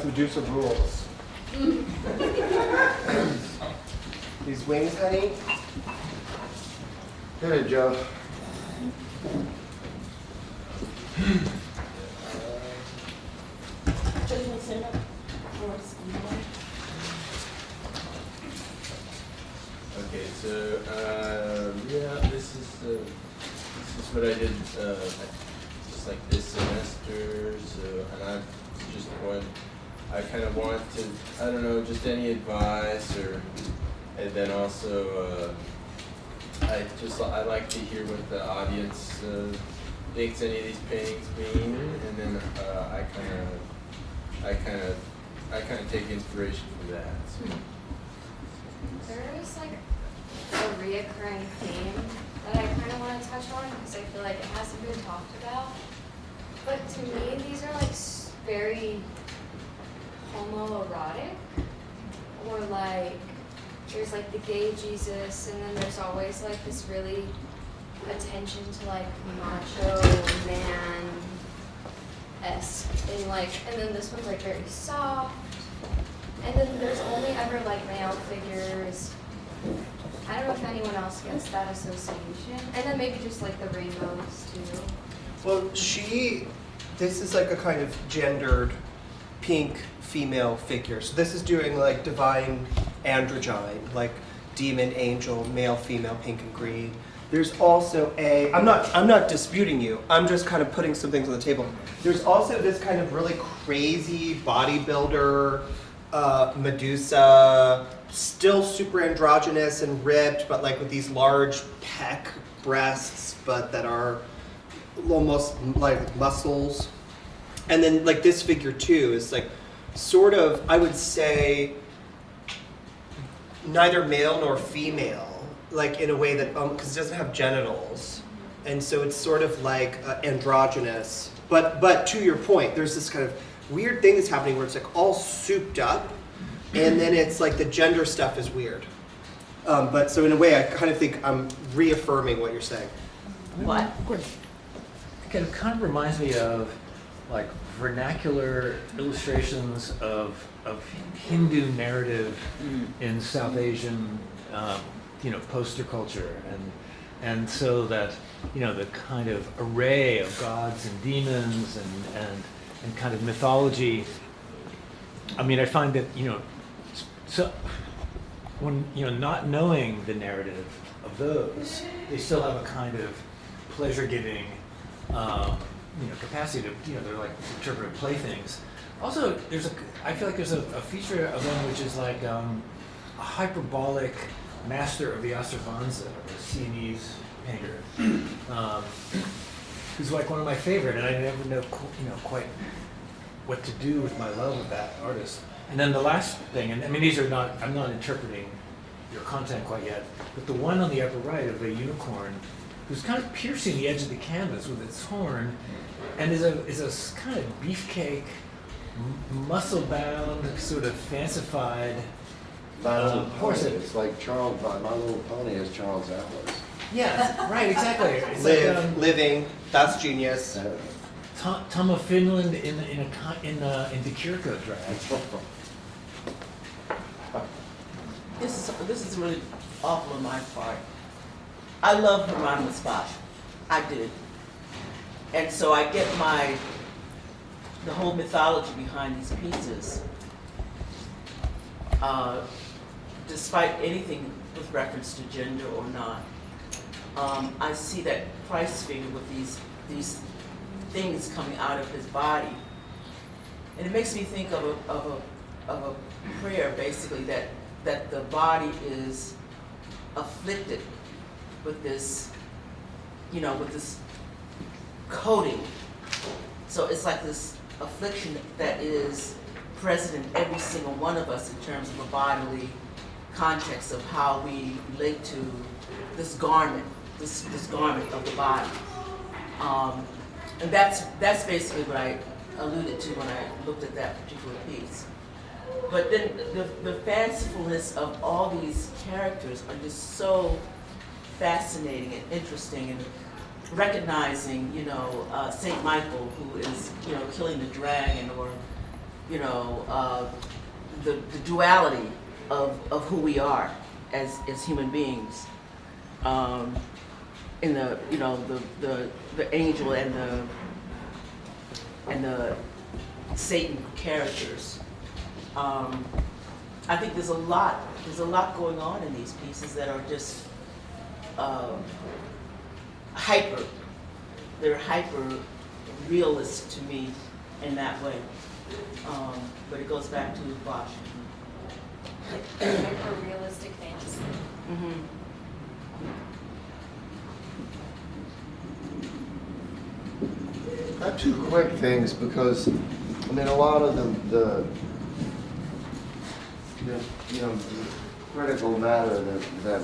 Medusa rules. These wings, honey? Hey, Joe. Okay, so yeah, this is what I did just like this semester. So, and I just want, I kind of want to, I don't know, just any advice, or, and then also I like to hear what the audience thinks any of these paintings mean, and then I kind of take inspiration from that. So. There's like a reoccurring theme that I kind of want to touch on because I feel like it hasn't been talked about. But to me, these are like very homoerotic, or like there's like the gay Jesus, and then there's always like this really attention to like macho man-esque, and then this one's like very soft. And then there's only ever like male figures. I don't know if anyone else gets that association. And then maybe just like the rainbows too. Well, this is like a kind of gendered pink female figure. So this is doing like divine androgyne, like demon, angel, male, female, pink and green. There's also I'm not disputing you. I'm just kind of putting some things on the table. There's also this kind of really crazy bodybuilder, Medusa, still super androgynous and ripped, but like with these large pec breasts, but that are almost like muscles. And then like this figure too is like sort of, I would say, neither male nor female, like in a way that, because it doesn't have genitals. And so it's sort of like androgynous. But to your point, there's this kind of weird thing that's happening where it's like all souped up, and then it's like the gender stuff is weird. But so in a way, I kind of think I'm reaffirming what you're saying. What? It kind of reminds me of like vernacular illustrations of Hindu narrative in South Asian, poster culture, and so that the kind of array of gods and demons and kind of mythology. I mean, I find that so when not knowing the narrative of those, they still have a kind of pleasure-giving capacity to they're like interpretive playthings. Also, I feel like there's a feature of them which is like a hyperbolic master of the Asarvanza, a Siamese painter, who's like one of my favorite, and I never know quite what to do with my love of that artist. And then the last thing, and I mean I'm not interpreting your content quite yet, but the one on the upper right of the unicorn, who's kind of piercing the edge of the canvas with its horn, and is a kind of beefcake, muscle-bound, sort of fancified My Little horse. Pony. It's like My Little Pony is Charles Atlas. Yeah, right, exactly. It's Living, that's genius. Tom of Finland in the Kirko drag. This is really awful on my part. I love Hieronymus Bosch. I did. And so I get the whole mythology behind these pieces. Despite anything with reference to gender or not, I see that Christ figure with these things coming out of his body, and it makes me think of a prayer, basically, that the body is afflicted with this, with this coating. So it's like this affliction that is present in every single one of us in terms of a bodily context of how we relate to this garment, this garment of the body. And that's basically what I alluded to when I looked at that particular piece. But then the fancifulness of all these characters are just so fascinating and interesting, and recognizing, Saint Michael, who is, killing the dragon, or you know, the duality of who we are as human beings. In the, you know, the angel and the Satan characters. I think there's a lot going on in these pieces that are just hyper. They're hyper realist to me in that way. But it goes back to Bosch. Hyper realistic fantasy. Mm-hmm. I have two quick things because, I mean, a lot of the critical matter that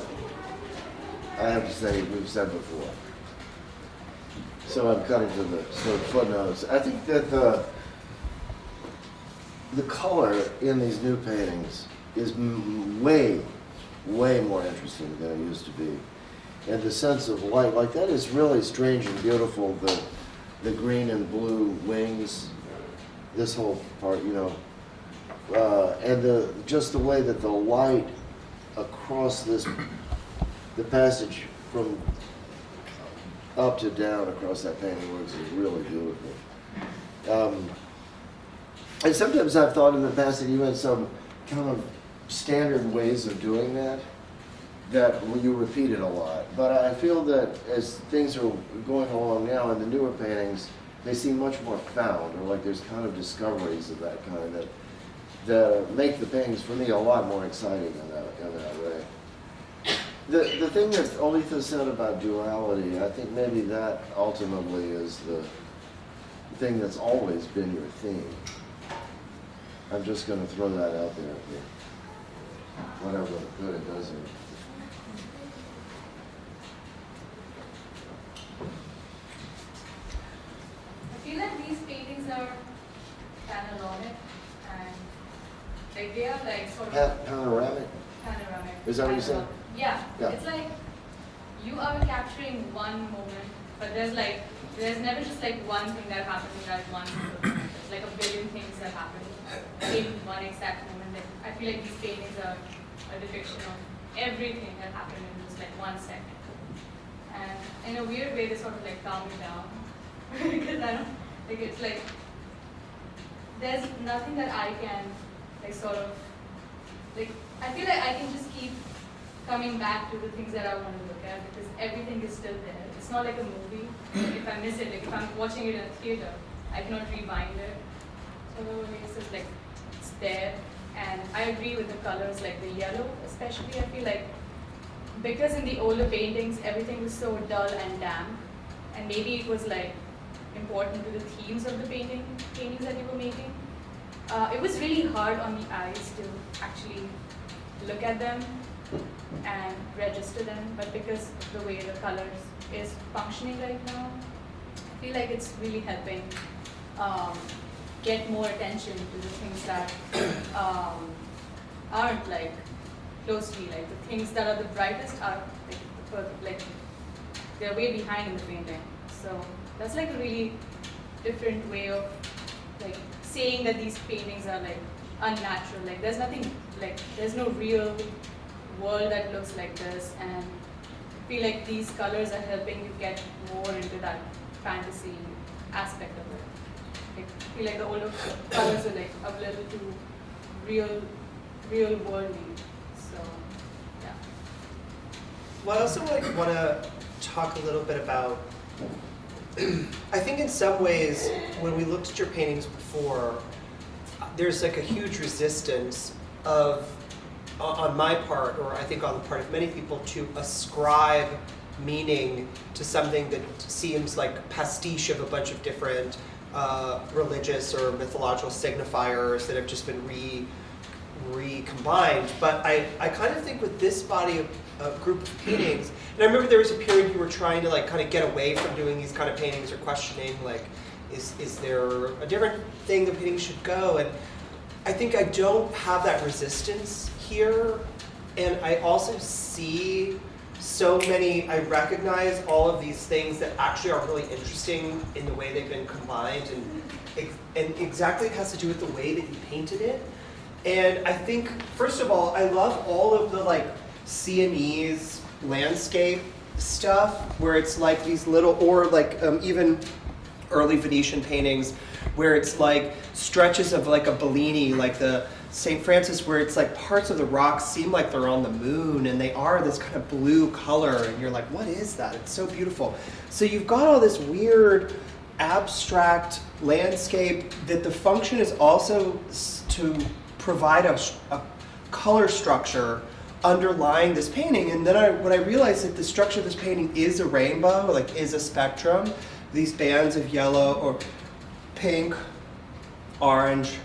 I have to say we've said before. So I'm cutting to the sort of footnotes. I think that the color in these new paintings is way more interesting than it used to be. And the sense of light, like that is really strange and beautiful, the green and blue wings, this whole part, you know, and just the way that the light across the passage from up to down across that painting works is really beautiful. And sometimes I've thought in the past that you had some kind of standard ways of doing that you repeat it a lot. But I feel that as things are going along now in the newer paintings, they seem much more found, or like there's kind of discoveries of that kind that make the paintings for me a lot more exciting in that way. The thing that Olitha said about duality, I think maybe that ultimately is the thing that's always been your theme. I'm just going to throw that out there for whatever good it does here. I feel like these paintings are panoramic and like they are like sort of Panoramic? panoramic. Is that what you said? Yeah. Yeah. It's like you are capturing one moment, but there's never just like one thing that happens in that one moment. There's like a billion things that happen in one exact moment. Like, I feel like these paintings are a depiction of everything that happened in just like 1 second. And in a weird way, they sort of like calm me down. Because I don't, like it's like, there's nothing that I can like sort of, like I feel like I can just keep coming back to the things that I want to look at because everything is still there. It's not like a movie. Like if I miss it, like if I'm watching it in a theater, I cannot rewind it. So it's just like, it's there. And I agree with the colors, like the yellow especially. I feel like because in the older paintings, everything was so dull and damp. And maybe it was like important to the themes of the paintings that you were making. It was really hard on the eyes to actually look at them and register them, but because of the way the colors is functioning right now, I feel like it's really helping get more attention to the things that aren't like close to me, like the things that are the brightest are like they're way behind in the painting. So that's like a really different way of like saying that these paintings are like unnatural. Like there's nothing, like there's no real world that looks like this, and I feel like these colors are helping you get more into that fantasy aspect of it. Like, I feel like the older colors are like a little too real worldly. So yeah. Well, I also want to talk a little bit about, I think in some ways, when we looked at your paintings before, there's like a huge resistance on my part, or I think on the part of many people, to ascribe meaning to something that seems like pastiche of a bunch of different religious or mythological signifiers that have just been recombined. But I kind of think with this body of group of paintings, and I remember there was a period you were trying to like kind of get away from doing these kind of paintings or questioning like, is there a different thing the painting should go? And I think I don't have that resistance here, and I also see so many, I recognize all of these things that actually are really interesting in the way they've been combined, and and exactly it has to do with the way that you painted it. And I think, first of all, I love all of the like Sienese landscape stuff where it's like these little, or like even early Venetian paintings where it's like stretches of like a Bellini, like the St. Francis, where it's like parts of the rocks seem like they're on the moon and they are this kind of blue color and you're like, what is that? It's so beautiful. So you've got all this weird abstract landscape that the function is also to provide a color structure underlying this painting. And then when I realized that the structure of this painting is a rainbow, like is a spectrum, these bands of yellow or pink, orange,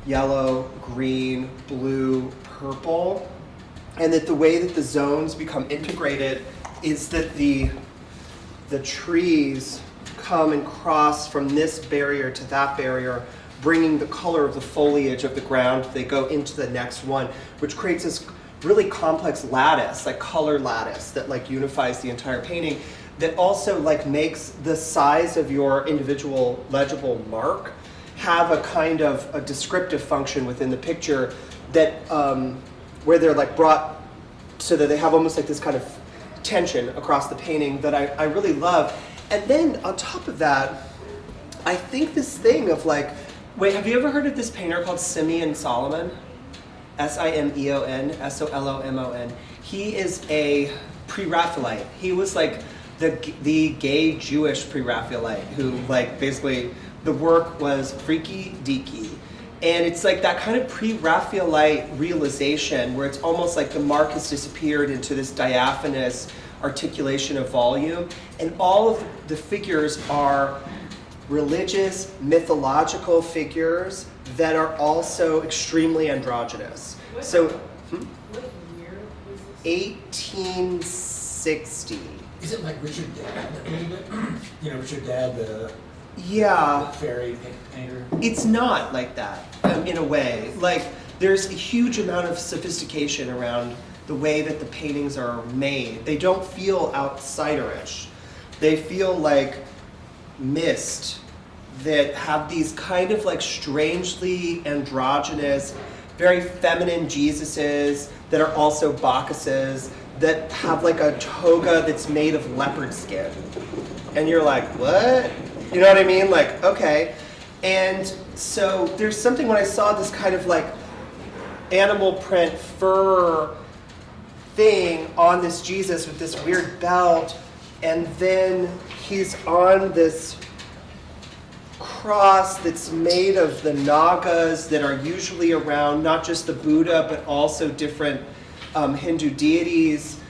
yellow, green, blue, purple, and that the way that the zones become integrated is that the trees come and cross from this barrier to that barrier, bringing the color of the foliage of the ground. They go into the next one, which creates this really complex lattice, like color lattice, that like unifies the entire painting, that also like makes the size of your individual legible mark have a kind of a descriptive function within the picture that where they're like brought so that they have almost like this kind of tension across the painting that I really love. And then on top of that, I think this thing of like, wait, have you ever heard of this painter called Simeon Solomon? Simeon Solomon. He is a pre-Raphaelite. He was like the gay Jewish pre-Raphaelite who like basically the work was freaky deaky. And it's like that kind of pre-Raphaelite realization where it's almost like the mark has disappeared into this diaphanous articulation of volume. And all of the figures are religious, mythological figures that are also extremely androgynous. What year was this? 1860. Is it like Richard Dadd a little bit? You know, Richard Dadd, the Yeah. fairy painter? It's not like that, in a way. Like, there's a huge amount of sophistication around the way that the paintings are made. They don't feel outsiderish. They feel like mist that have these kind of like strangely androgynous, very feminine Jesuses that are also Bacchuses that have like a toga that's made of leopard skin. And you're like, what? You know what I mean? Like, okay. And so there's something when I saw this kind of like animal print fur thing on this Jesus with this weird belt, and then he's on this cross that's made of the Nagas that are usually around not just the Buddha but also different Hindu deities,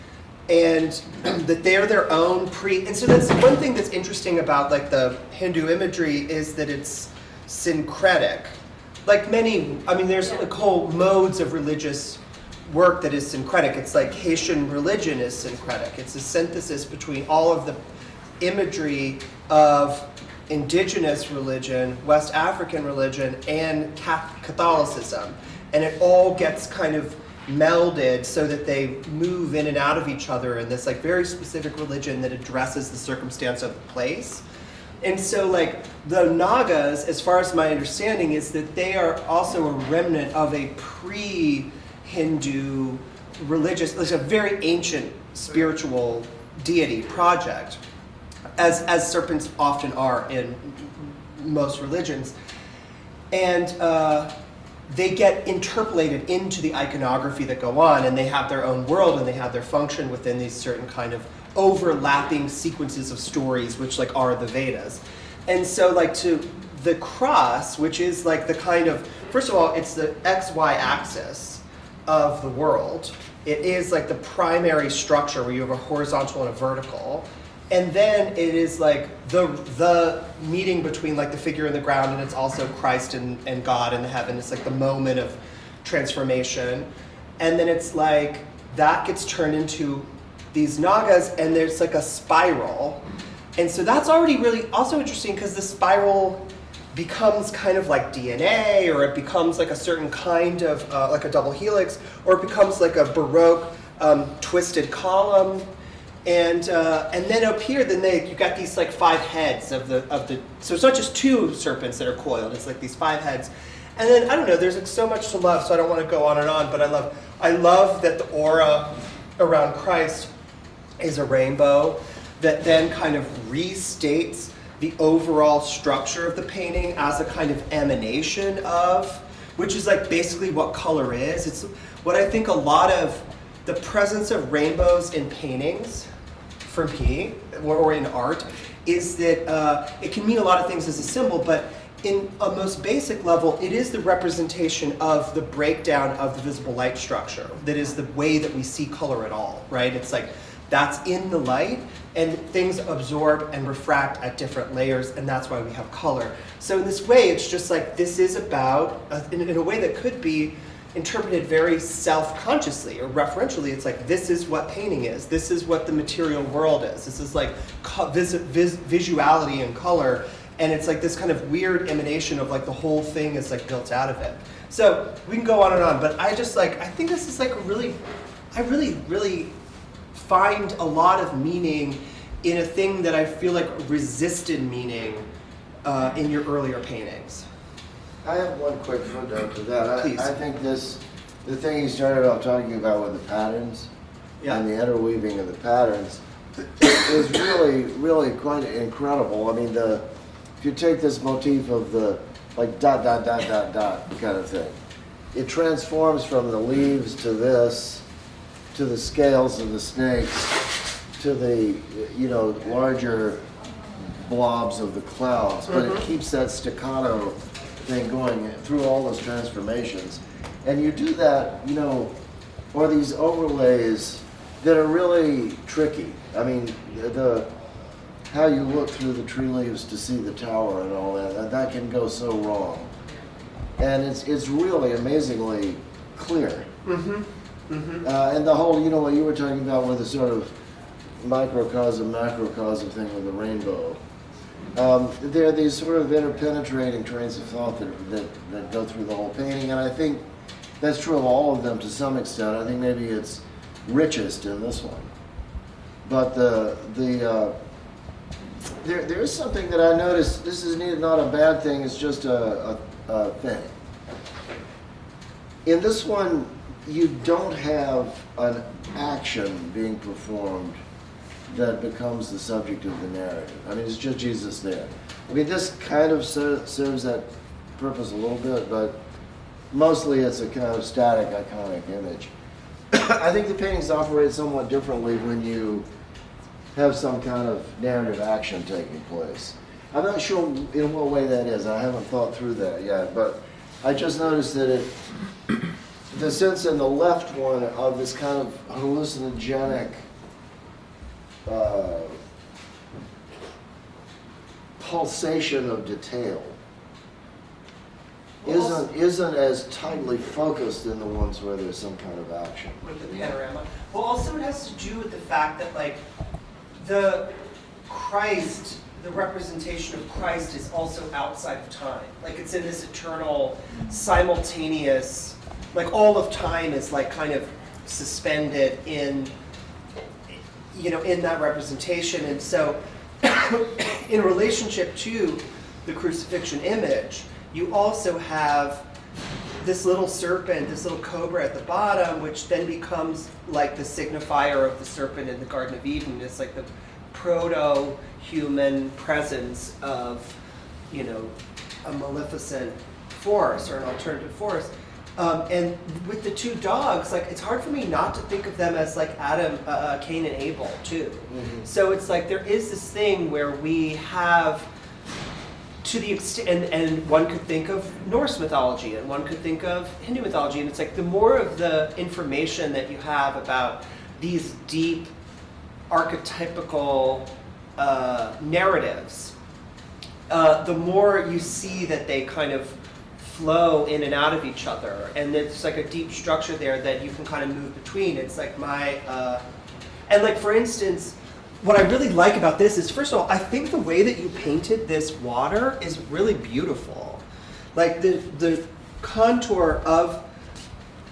and that they're their own and so that's one thing that's interesting about like the Hindu imagery is that it's syncretic. Like many, I mean, there's like whole modes of religious work that is syncretic. It's like Haitian religion is syncretic. It's a synthesis between all of the imagery of indigenous religion, West African religion, and Catholicism. And it all gets kind of melded so that they move in and out of each other in this like very specific religion that addresses the circumstance of the place. And so like the Nagas, as far as my understanding, is that they are also a remnant of a pre-Hindu religious, like a very ancient spiritual deity project, as serpents often are in most religions. And they get interpolated into the iconography that go on, and they have their own world and they have their function within these certain kind of overlapping sequences of stories, which like are the Vedas. And so like to the cross, which is like the kind of, first of all, it's the XY axis of the world. It is like the primary structure where you have a horizontal and a vertical. And then it is like the meeting between like the figure in the ground, and it's also Christ and God in the heaven. It's like the moment of transformation. And then it's like that gets turned into these Nagas, and there's like a spiral. And so that's already really also interesting because the spiral becomes kind of like DNA, or it becomes like a certain kind of like a double helix, or it becomes like a Baroque twisted column. And then up here, you got these like 5 heads of the. So it's not just 2 serpents that are coiled. It's like these 5 heads, and then I don't know. There's like so much to love, so I don't want to go on and on. But I love that the aura around Christ is a rainbow that then kind of restates the overall structure of the painting as a kind of emanation of, which is like basically what color is. It's what I think a lot of the presence of rainbows in paintings, for me, or in art, is that it can mean a lot of things as a symbol, but in a most basic level, it is the representation of the breakdown of the visible light structure. That is the way that we see color at all, right? It's like that's in the light, and things absorb and refract at different layers, and that's why we have color. So in this way, it's just like this is about, in a way that could be interpreted very self-consciously or referentially. It's like this is what painting is. This is what the material world is. This is like visuality and color, and it's like this kind of weird emanation of like the whole thing is like built out of it. So we can go on and on, but I think this is like I really find a lot of meaning in a thing that I feel like resisted meaning in your earlier paintings. I have one quick footnote to that. Please. I think the thing you started off talking about with the patterns and the interweaving of the patterns is really, really quite incredible. I mean, if you take this motif of the like dot, dot, dot, dot, dot kind of thing, it transforms from the leaves to this, to the scales of the snakes, to the, larger blobs of the clouds, but it keeps that staccato thing going through all those transformations. And you do that, or these overlays that are really tricky. I mean, how you look through the tree leaves to see the tower and all that can go so wrong. And it's really amazingly clear. Mm-hmm. Mm-hmm. And the whole, what you were talking about with the sort of microcosm, macrocosm thing with the rainbow. There are these sort of interpenetrating trains of thought that go through the whole painting, and I think that's true of all of them to some extent. I think maybe it's richest in this one. But there is something that I noticed. This is not a bad thing. It's just a thing. In this one, you don't have an action being performed that becomes the subject of the narrative. I mean, it's just Jesus there. I mean, this kind of serves that purpose a little bit, but mostly it's a kind of static, iconic image. I think the paintings operate somewhat differently when you have some kind of narrative action taking place. I'm not sure in what way that is. I haven't thought through that yet, but I just noticed that the sense in the left one of this kind of hallucinogenic pulsation of detail isn't as tightly focused in the ones where there's some kind of action. With the panorama. Well, also it has to do with the fact that like the representation of Christ is also outside of time. Like it's in this eternal, simultaneous, like all of time is like kind of suspended in that representation. And so in relationship to the crucifixion image, you also have this little serpent, this little cobra at the bottom, which then becomes like the signifier of the serpent in the Garden of Eden. It's like the proto-human presence of, a maleficent force or an alternative force. And with the 2 dogs, like it's hard for me not to think of them as like Adam, Cain, and Abel too. Mm-hmm. So it's like there is this thing where we have, to the extent, and one could think of Norse mythology, and one could think of Hindu mythology, and it's like the more of the information that you have about these deep archetypical narratives, the more you see that they kind of flow in and out of each other, and there's like a deep structure there that you can kind of move between. It's like and like for instance, what I really like about this is, first of all, I think the way that you painted this water is really beautiful. Like the contour of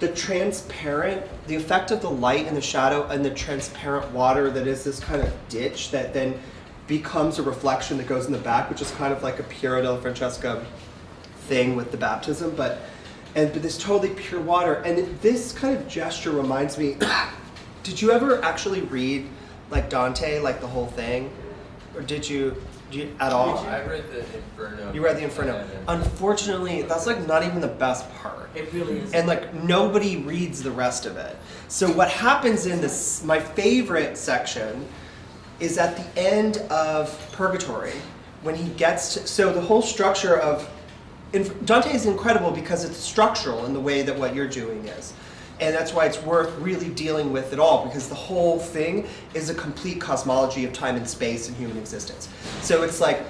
the transparent, the effect of the light and the shadow and the transparent water that is this kind of ditch that then becomes a reflection that goes in the back, which is kind of like a Piero della Francesca thing with the baptism, but this totally pure water. And this kind of gesture reminds me, did you ever actually read like Dante, like the whole thing? Or did you at all? I read the Inferno. You read the Inferno. Unfortunately, that's like not even the best part. It really is. And like nobody reads the rest of it. So what happens in this, my favorite section, is at the end of Purgatory, when he gets to, so the whole structure of, Dante is incredible because it's structural in the way that what you're doing is. And that's why it's worth really dealing with it all, because the whole thing is a complete cosmology of time and space and human existence. So it's like,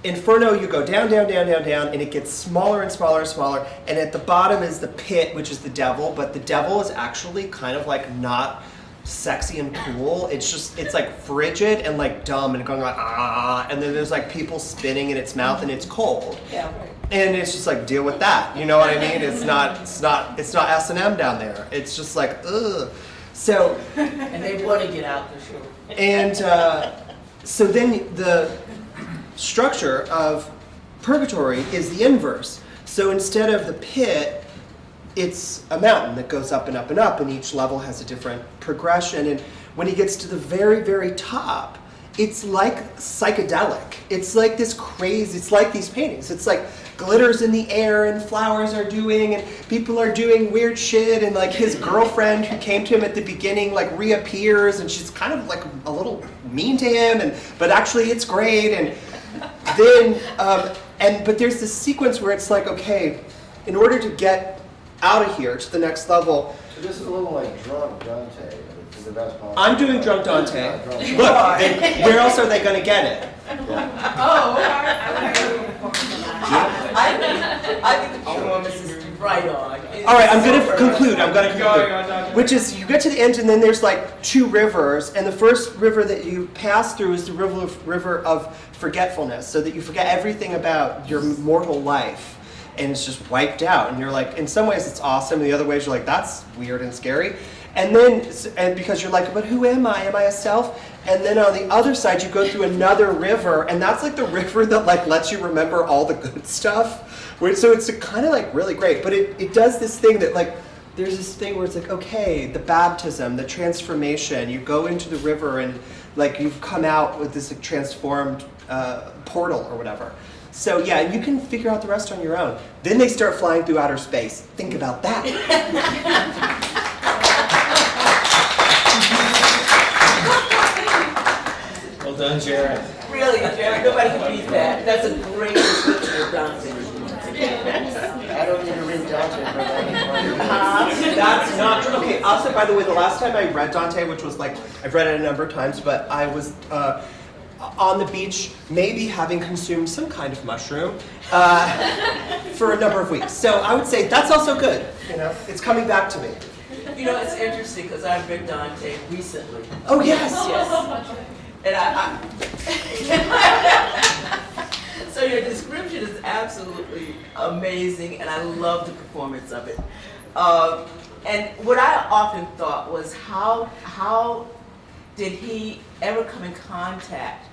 Inferno, you go down, down, down, down, down, and it gets smaller and smaller and smaller, and at the bottom is the pit, which is the devil, but the devil is actually kind of like not sexy and cool. It's just, it's like frigid and like dumb and going like, ah, and then there's like people spinning in its mouth and it's cold. Yeah, right. And it's just like, deal with that. You know what I mean? It's not S&M down there. It's just like, ugh. So. And they want to get out for sure. And so then the structure of Purgatory is the inverse. So instead of the pit, it's a mountain that goes up and up and up, and each level has a different progression. And when he gets to the very, very top, it's like psychedelic. It's like this crazy, it's like these paintings. It's like glitters in the air and flowers are doing and people are doing weird shit, and like his girlfriend who came to him at the beginning like reappears and she's kind of like a little mean to him, but actually it's great. And then, but there's this sequence where it's like, okay, in order to get out of here to the next level. This is a little like drunk Dante. To the best possible. I'm doing drunk Dante. Not drunk. Look, where else are they going to get it? I think the performance is right on. All right, I'm going to conclude. Which is, you get to the end, and then there's like two rivers, and the first river that you pass through is the river of forgetfulness, so that you forget everything about your mortal life. And it's just wiped out, and you're like, in some ways it's awesome, and the other ways you're like, that's weird and scary. And then, and because you're like, but who am I? Am I a self? And then on the other side, you go through another river, and that's like the river that like lets you remember all the good stuff. So it's kind of like really great, but it does this thing that like, there's this thing where it's like, okay, the baptism, the transformation, you go into the river and like you've come out with this like, transformed portal or whatever. So yeah, you can figure out the rest on your own. Then they start flying through outer space. Think about that. Well done, Jared. Really, Jared, nobody can beat that. That's a great description of Dante. I don't need to read Dante for that. That's not true. Okay, also, by the way, the last time I read Dante, which was like, I've read it a number of times, but I was on the beach, maybe having consumed some kind of mushroom for a number of weeks. So I would say that's also good. You know, it's coming back to me. You know, it's interesting because I've read Dante recently. Oh, yes. Yes. And so your description is absolutely amazing, and I love the performance of it. And what I often thought was how did he ever come in contact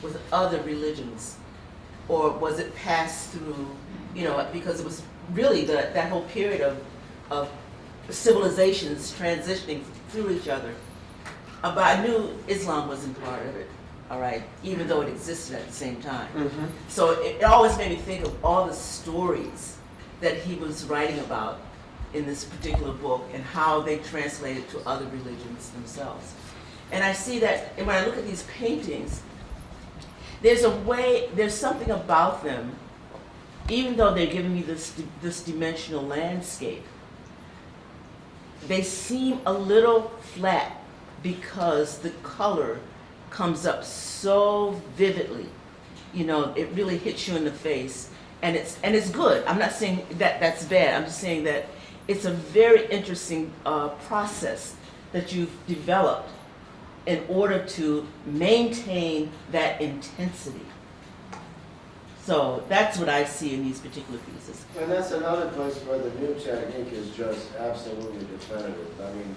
with other religions? Or was it passed through, you know, because it was really that whole period of civilizations transitioning through each other. But I knew Islam wasn't part of it, all right, even though it existed at the same time. Mm-hmm. So it always made me think of all the stories that he was writing about in this particular book and how they translated to other religions themselves. And I see that, and when I look at these paintings, there's something about them, even though they're giving me this dimensional landscape, they seem a little flat because the color comes up so vividly. You know, it really hits you in the face, and it's good. I'm not saying that that's bad. I'm just saying that it's a very interesting process that you've developed in order to maintain that intensity. So that's what I see in these particular pieces. And that's another place where the new technique is just absolutely definitive. I mean,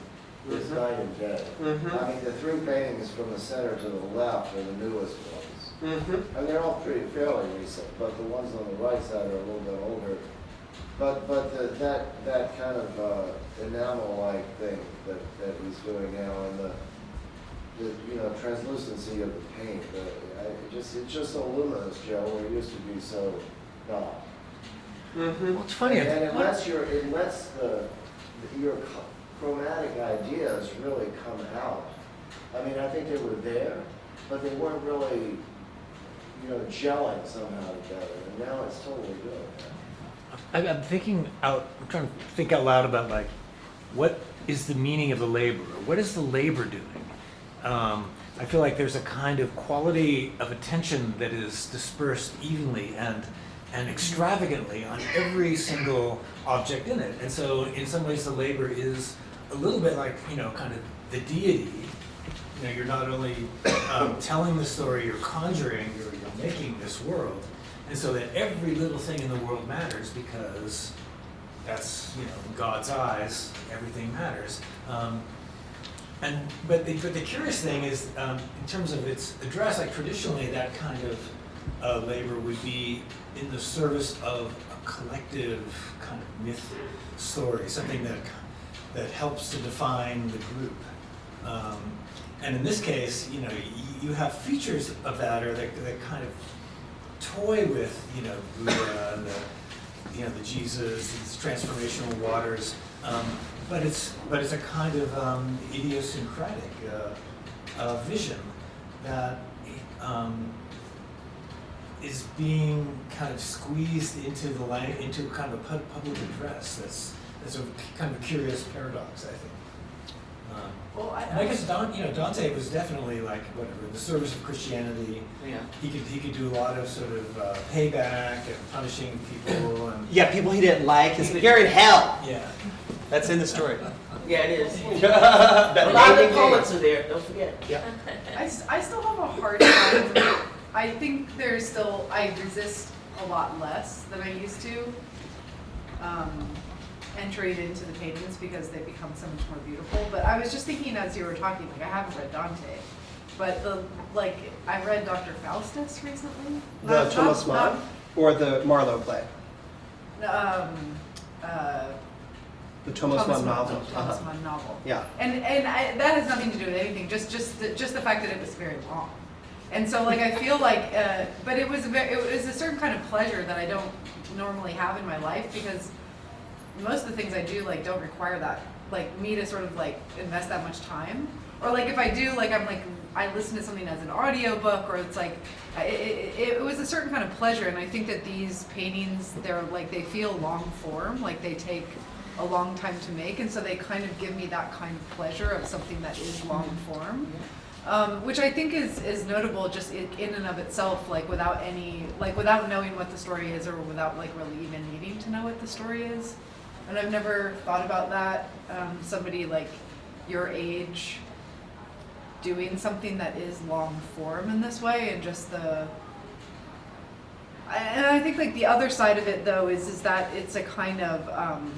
it's night and day. Mhm. I mean, the three paintings from the center to the left are the newest ones. Mm-hmm. And they're all fairly recent, but the ones on the right side are a little bit older. But that kind of enamel-like thing that he's doing now, and the translucency of the paint, it's just so luminous, Joe, where it used to be so dark. Mm-hmm. Well, it's funny. And it lets your chromatic ideas really come out. I mean, I think they were there, but they weren't really, gelling somehow together. And now it's totally doing that. I'm trying to think out loud about like, what is the meaning of the labor? What is the labor doing? I feel like there's a kind of quality of attention that is dispersed evenly and extravagantly on every single object in it. And so in some ways the labor is a little bit like, kind of the deity. You're not only telling the story, you're conjuring, you're making this world. And so that every little thing in the world matters because that's, in God's eyes, everything matters. But the curious thing is, in terms of its address, like traditionally that kind of labor would be in the service of a collective kind of myth story, something that helps to define the group. And in this case, you have features of that, or that kind of toy with, Buddha and the Jesus, these transformational waters. But it's a kind of idiosyncratic vision that is being kind of squeezed into kind of a public address. That's a kind of curious paradox, I think. And I guess Dante was definitely like the service of Christianity. Yeah. He could do a lot of sort of payback and punishing people and Yeah, people he didn't like. You're in hell. yeah. That's in the story. Yeah, it is. That A lot of the naming poets game. are there, don't forget. Yeah. I still have a hard time. I think I resist a lot less than I used to entering into the paintings because they become so much more beautiful. But I was just thinking as you were talking, I haven't read Dante, but I read Dr. Faustus recently. The Thomas Mann or the Marlowe play? The Thomas Mann novel. Thomas Mann novel. Yeah. And that has nothing to do with anything. Just the fact that it was very long. And so I feel like, but it was a certain kind of pleasure that I don't normally have in my life because most of the things I do don't require that me to sort of invest that much time. Or if I do I listen to something as an audio book, or it's it was a certain kind of pleasure. And I think that these paintings, they're they feel long form, they take a long time to make, and so they kind of give me that kind of pleasure of something that is long form. Which I think is notable just in and of itself, without without knowing what the story is, or without really even needing to know what the story is. And I've never thought about that. Somebody your age doing something that is long form in this way, and just and I think the other side of it though is that it's a kind of I'm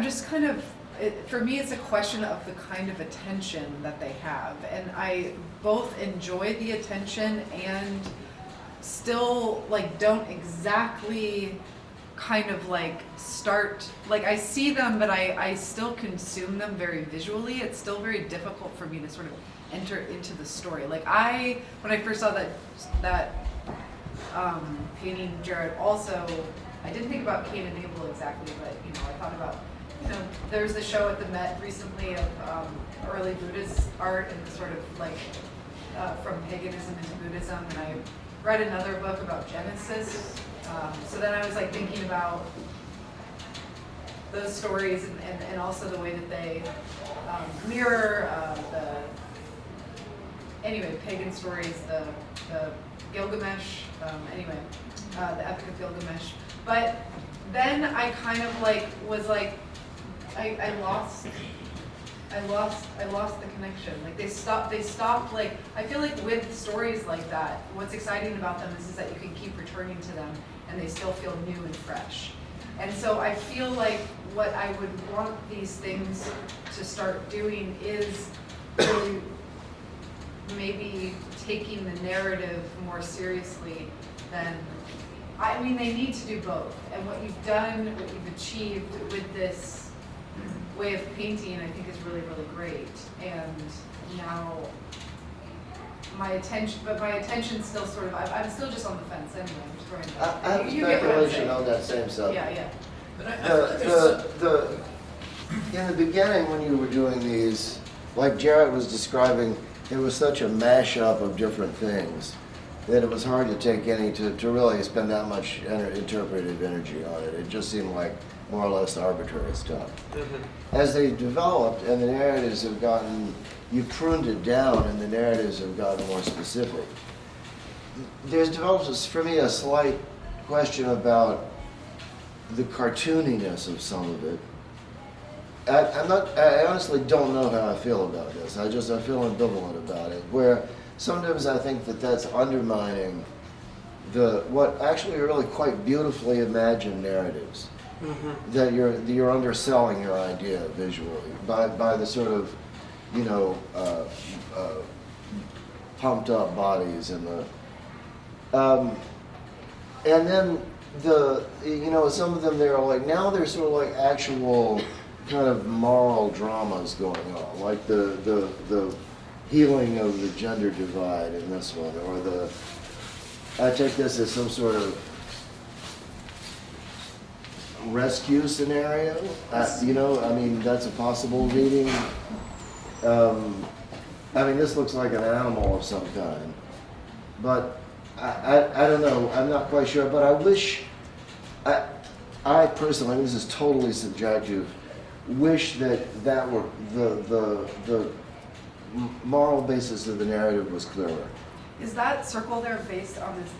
just kind of. For me, it's a question of the kind of attention that they have, and I both enjoy the attention and still don't exactly kind of start I see them, but I still consume them very visually. It's still very difficult for me to sort of enter into the story. When I first saw that painting, Jared, also I didn't think about Cain and Abel exactly, but I thought about. There was a show at the Met recently of early Buddhist art and sort of from paganism into Buddhism, and I read another book about Genesis. So then I was thinking about those stories and also the way that they mirror pagan stories, the Gilgamesh, the Epic of Gilgamesh. But then I kind of was I lost I lost the connection. Like they stopped, like, I feel like with stories like that, what's exciting about them is that you can keep returning to them and they still feel new and fresh. And so I feel like what I would want these things to start doing is really maybe taking the narrative more seriously than, I mean, they need to do both. And what you've done, what you've achieved with this way of painting, I think is really, really great. And now my attention's still sort of, I'm still just on the fence anyway. I'm just worrying about I have a you get what I'm speculation saying. on that same subject. Yeah. But I feel like there's In the beginning, when you were doing these, like Jarrett was describing, it was such a mashup of different things that it was hard to take any, to really spend that much interpretive energy on it. It just seemed like more or less arbitrary stuff. As they developed and the narratives have gotten, you pruned it down and the narratives have gotten more specific. There's developed, for me, a slight question about the cartooniness of some of it. I honestly don't know how I feel about this. I feel ambivalent about it, where sometimes I think that that's undermining what actually are really quite beautifully imagined narratives. That you're underselling your idea visually by the sort of, pumped up bodies and and then some of them they're like, now they're sort of like actual kind of moral dramas going on, like the healing of the gender divide in this one, or I take this as some sort of rescue scenario. I mean, that's a possible reading. I mean, this looks like an animal of some kind, but I don't know. I'm not quite sure, but I wish. I personally, this is totally subjective, wish that were the moral basis of the narrative was clearer. Is that circle there based on this,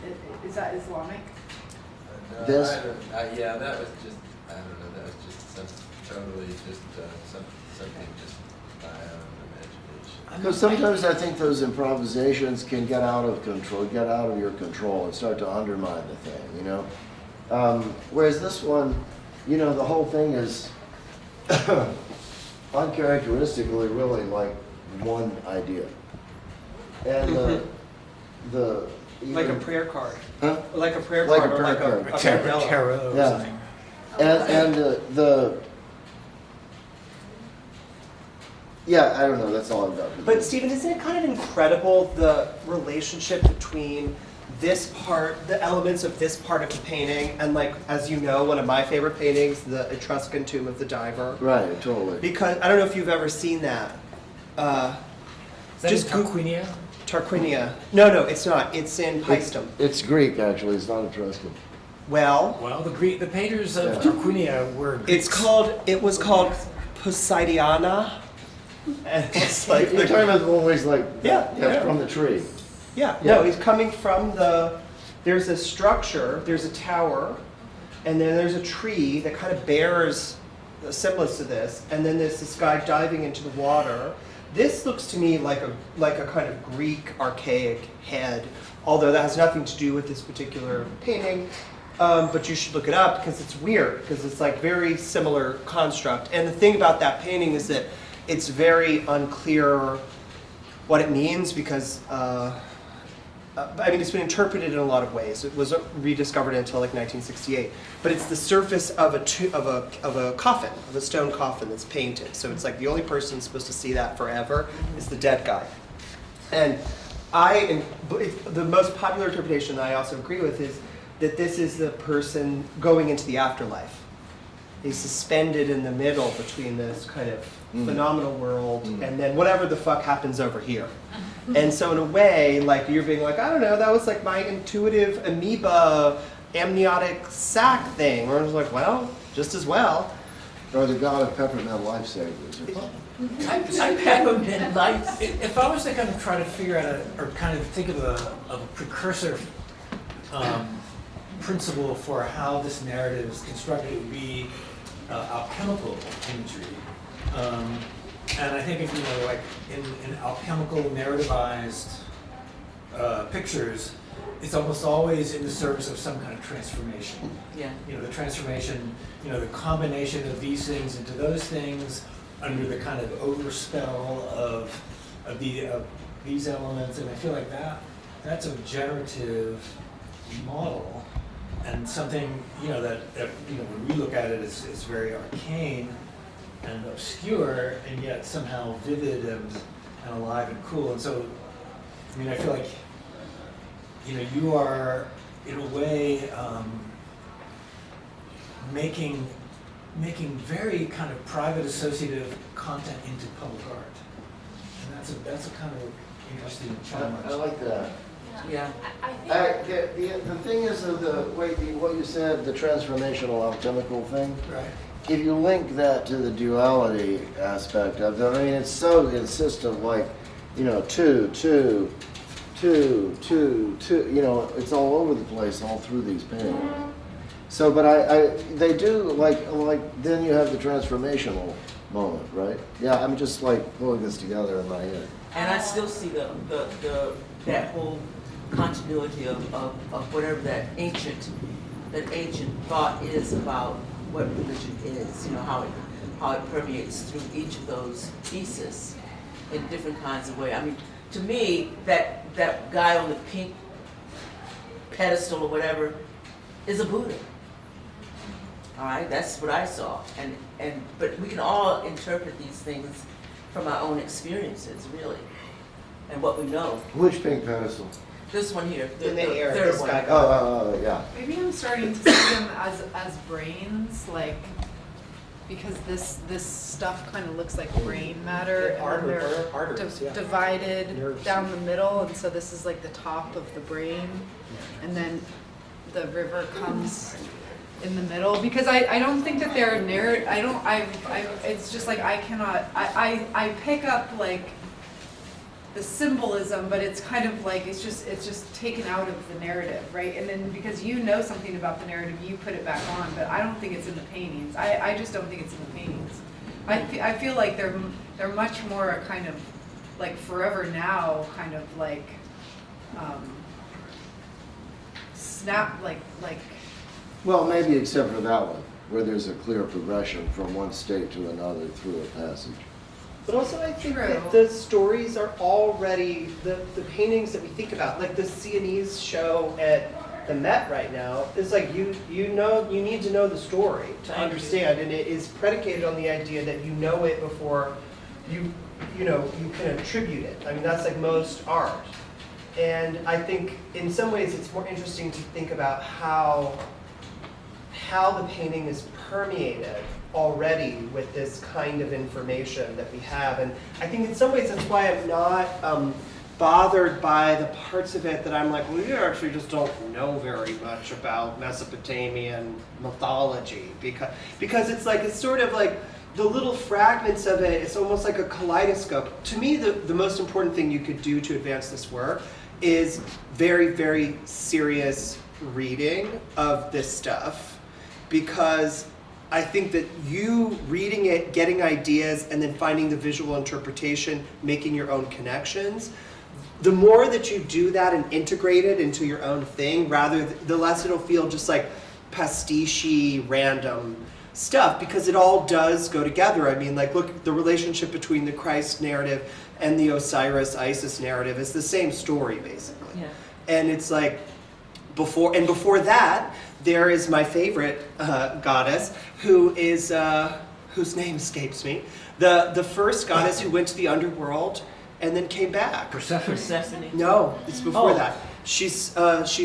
is that Islamic? No, This? yeah, that was just, I don't know, that was just totally just something just by imagination. Because sometimes I think those improvisations can get out of control, get out of your control, and start to undermine the thing. Whereas this one, the whole thing is uncharacteristically really like one idea, and Like a prayer card. Huh? Like a prayer Like a card, or prayer like card. a mandala. tarot or Yeah. something. Yeah, I don't know. That's all I've got. But Stephen, isn't it kind of incredible the relationship between this part, the elements of this part of the painting, and like, as you know, one of my favorite paintings, the Etruscan Tomb of the Diver. Right, totally. Because I don't know if you've ever seen that. Is that Just in Tarquinia? Tarquinia. No, it's not. It's in Paestum. It's Greek, actually. It's not Etruscan. Well, Well, the painters of Yeah. Tarquinia were Greeks. it was called Poseidiana. And it's like You're talking about the one where he's like, Yeah. from the tree. Yeah, Yeah. no, he's coming from there's a structure, there's a tower, and then there's a tree that kind of bears a semblance to this, and then there's this guy diving into the water. This looks to me like a kind of Greek archaic head, although that has nothing to do with this particular painting. But you should look it up because it's weird, because it's like very similar construct. And the thing about that painting is that it's very unclear what it means, because it's been interpreted in a lot of ways. It was rediscovered until like 1968, but it's the surface of a coffin, of a stone coffin that's painted. So it's like the only person supposed to see that forever is the dead guy. And the most popular interpretation that I also agree with is that this is the person going into the afterlife. He's suspended in the middle between this kind of phenomenal world and then whatever the fuck happens over here. And so in a way, like, you're being like, I don't know, that was like my intuitive amoeba amniotic sac thing. Where I was like, well, just as well. Or the god of peppermint lifesavers. I peppermint lights. If I was to kind of try to figure out or kind of think of a precursor principle for how this narrative is constructed, it would be alchemical imagery. And I think if, like in alchemical narrativized pictures, it's almost always in the service of some kind of transformation. Yeah. The transformation, the combination of these things into those things under the kind of overspell of these elements, and I feel like that's a generative model, and something that when we look at it, it's very arcane and obscure, and yet somehow vivid and alive and cool. And so, I feel like you are in a way making very kind of private associative content into public art, and that's a kind of interesting challenge. I like that. Yeah. I think. The thing is, what you said, the transformational alchemical thing, Right. if you link that to the duality aspect of it, it's so insistent, like, 2, 2, 2, 2, 2, it's all over the place all through these paintings. So, but they do, like, then you have the transformational moment, right? Yeah, I'm just like pulling this together in my head. And I still see that whole continuity of whatever that ancient thought is about what religion is, how it permeates through each of those pieces in different kinds of way. To me, that guy on the pink pedestal or whatever is a Buddha. All right, that's what I saw. But we can all interpret these things from our own experiences, really, and what we know. Which pink pedestal? This one here, the In the air, third this one. guy. Oh, yeah. Maybe I'm starting to see them as brains, like, because this stuff kind of looks like brain matter, and then they're arteries, yeah. divided Nerves. down the middle, and so this is like the top of the brain, and then the river comes in the middle. Because I don't think that they're it's just like I pick up like the symbolism, but it's kind of like it's just taken out of the narrative, right? And then because something about the narrative, you put it back on, but I don't think it's in the paintings. I just don't think it's in the paintings. I feel like they're much more a kind of like forever now kind of like snap like Well, maybe except for that one, where there's a clear progression from one state to another through a passage. But also I think True. that the stories are already, the paintings that we think about, like the Sienese show at the Met right now, is like you need to know the story to understand, and it is predicated on the idea that you know it before you can attribute it. That's like most art. And I think in some ways it's more interesting to think about how the painting is permeated already with this kind of information that we have. And I think in some ways that's why I'm not bothered by the parts of it that I'm like, well, you actually just don't know very much about Mesopotamian mythology, because it's sort of like the little fragments of it, it's almost like a kaleidoscope. To me, the most important thing you could do to advance this work is very, very serious reading of this stuff, because I think that you reading it, getting ideas, and then finding the visual interpretation, making your own connections, the more that you do that and integrate it into your own thing, the less it'll feel just like pastiche-y, random stuff, because it all does go together. Look, the relationship between the Christ narrative and the Osiris-Isis narrative is the same story, basically. Yeah. And it's like, before that, there is my favorite goddess, who is whose name escapes me. The first goddess who went to the underworld and then came back. Persephone. No, it's before Oh. that. She's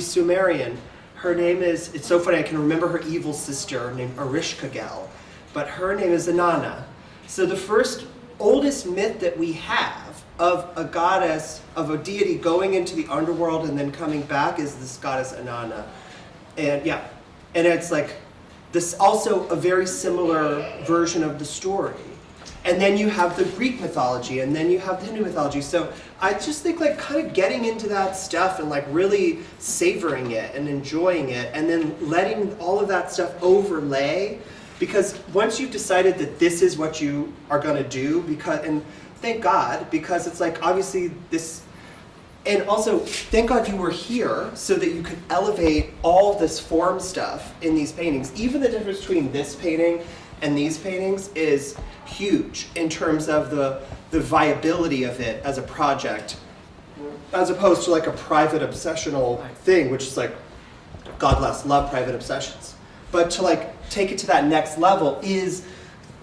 Sumerian. Her name is, it's so funny, I can remember her evil sister named Erishkigal, but her name is Inanna. So the first oldest myth that we have of a goddess, of a deity going into the underworld and then coming back is this goddess Inanna. And yeah, and it's like this, also a very similar version of the story. And then you have the Greek mythology, and then you have the Hindu mythology. So I just think like kind of getting into that stuff and like really savoring it and enjoying it, and then letting all of that stuff overlay, Because once you've decided that this is what you are going to do, and thank God, because it's like obviously this, and also thank God you were here so that you could elevate all this form stuff in these paintings. Even the difference between this painting and these paintings is huge in terms of the viability of it as a project, as opposed to like a private obsessional thing, which is like, God love private obsessions. But to like take it to that next level is,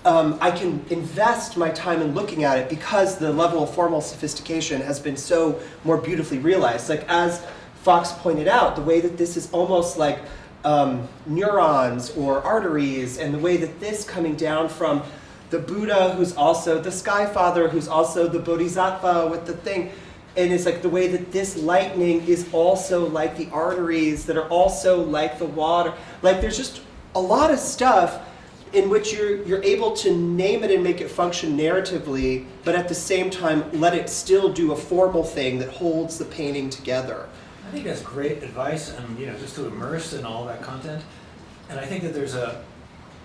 I can invest my time in looking at it because the level of formal sophistication has been so more beautifully realized. Like as Fox pointed out, the way that this is almost like neurons or arteries, and the way that this coming down from the Buddha, who's also the Sky Father, who's also the Bodhisattva with the thing, and it's like the way that this lightning is also like the arteries that are also like the water. Like there's just a lot of stuff in which you're able to name it and make it function narratively, but at the same time let it still do a formal thing that holds the painting together. I think that's great advice, and just to immerse in all that content. And I think that there's a,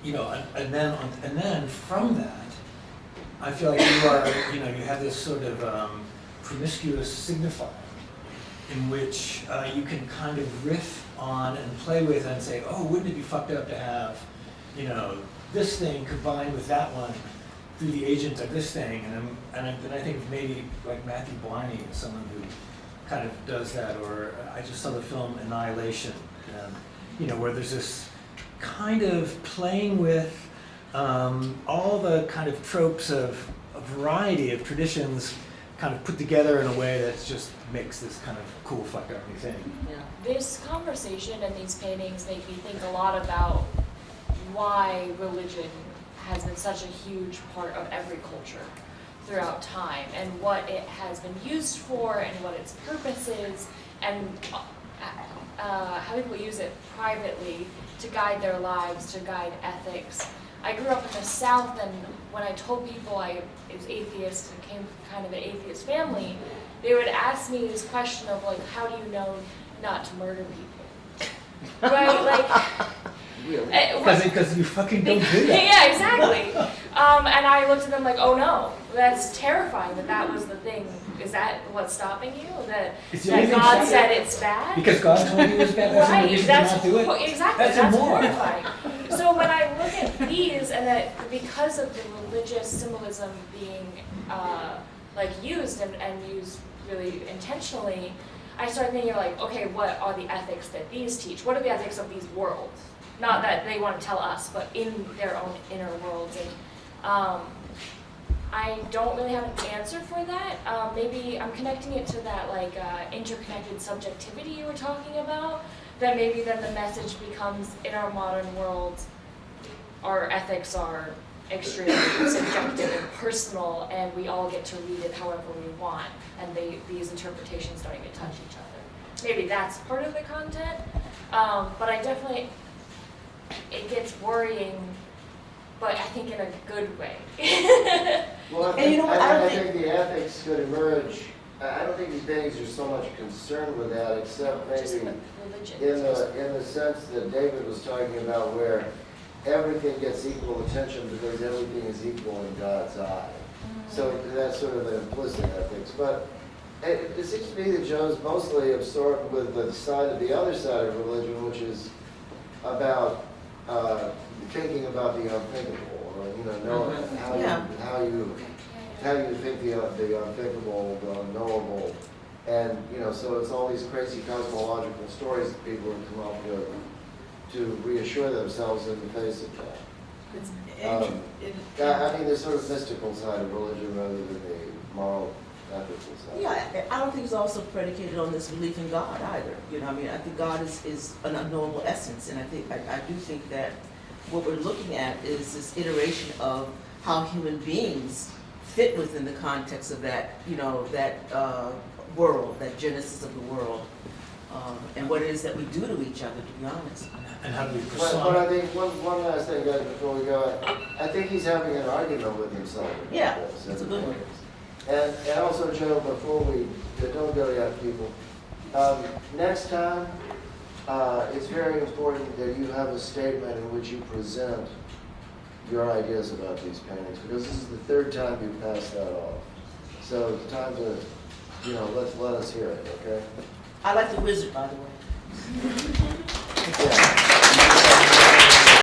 and then from that, I feel like you are, you have this sort of promiscuous signifier in which you can kind of riff on and play with and say, oh, wouldn't it be fucked up to have, this thing combined with that one through the agent of this thing, and I think maybe like Matthew Bliney is someone who kind of does that, or I just saw the film Annihilation, where there's this kind of playing with all the kind of tropes of a variety of traditions kind of put together in a way that just makes this kind of cool fucked up new thing. Yeah. This conversation and these paintings make me think a lot about why religion has been such a huge part of every culture throughout time, and what it has been used for, and what its purpose is, and how people use it privately to guide their lives, to guide ethics. I grew up in the South, and when I told people I was atheist and came from kind of an atheist family, they would ask me this question of like, how do you know not to murder people? Right? Like, Really? Because you fucking don't do that. Yeah, exactly. And I looked at them like, oh no, that's terrifying that was the thing. Is that what's stopping you? That God said it's bad? Because God told you it's bad, that's the reason to not do it? Exactly, that's horrifying. So when I look at these, and that because of the religious symbolism being used and used really intentionally, I started thinking like, okay, what are the ethics that these teach? What are the ethics of these worlds? Not that they want to tell us, but in their own inner worlds. And I don't really have an answer for that. Maybe I'm connecting it to that interconnected subjectivity you were talking about. That maybe then the message becomes, in our modern world, our ethics are extremely subjective and personal, and we all get to read it however we want, and these interpretations don't even touch each other. Maybe that's part of the content, but I definitely, it gets worrying, but I think in a good way. Well, I think the ethics could emerge. I don't think these paintings are so much concerned with that, except maybe in the sense that David was talking about, where everything gets equal attention because everything is equal in God's eye. So that's sort of the implicit ethics. But it seems to me that Joe's mostly absorbed with the side of the other side of religion, which is about thinking about the unthinkable, or knowing how you think the unthinkable, the unknowable, and so it's all these crazy cosmological stories that people have come up with to reassure themselves in the face of that. I mean, the sort of mystical side of religion rather than the moral, ethical side. Yeah, I don't think it's also predicated on this belief in God either. I think God is an unknowable essence, and I do think that what we're looking at is this iteration of how human beings fit within the context of that, world, that genesis of the world, and what it is that we do to each other, to be honest. And how do we But I think one last thing, guys, before we go, I think he's having an argument with himself. Yeah, that's a good one. And also, Joe, before we don't go yet, people, next time, it's very important that you have a statement in which you present your ideas about these paintings, because this is the third time you passed that off. So it's time to, let us hear it, okay? I like the wizard, by the way. Yeah.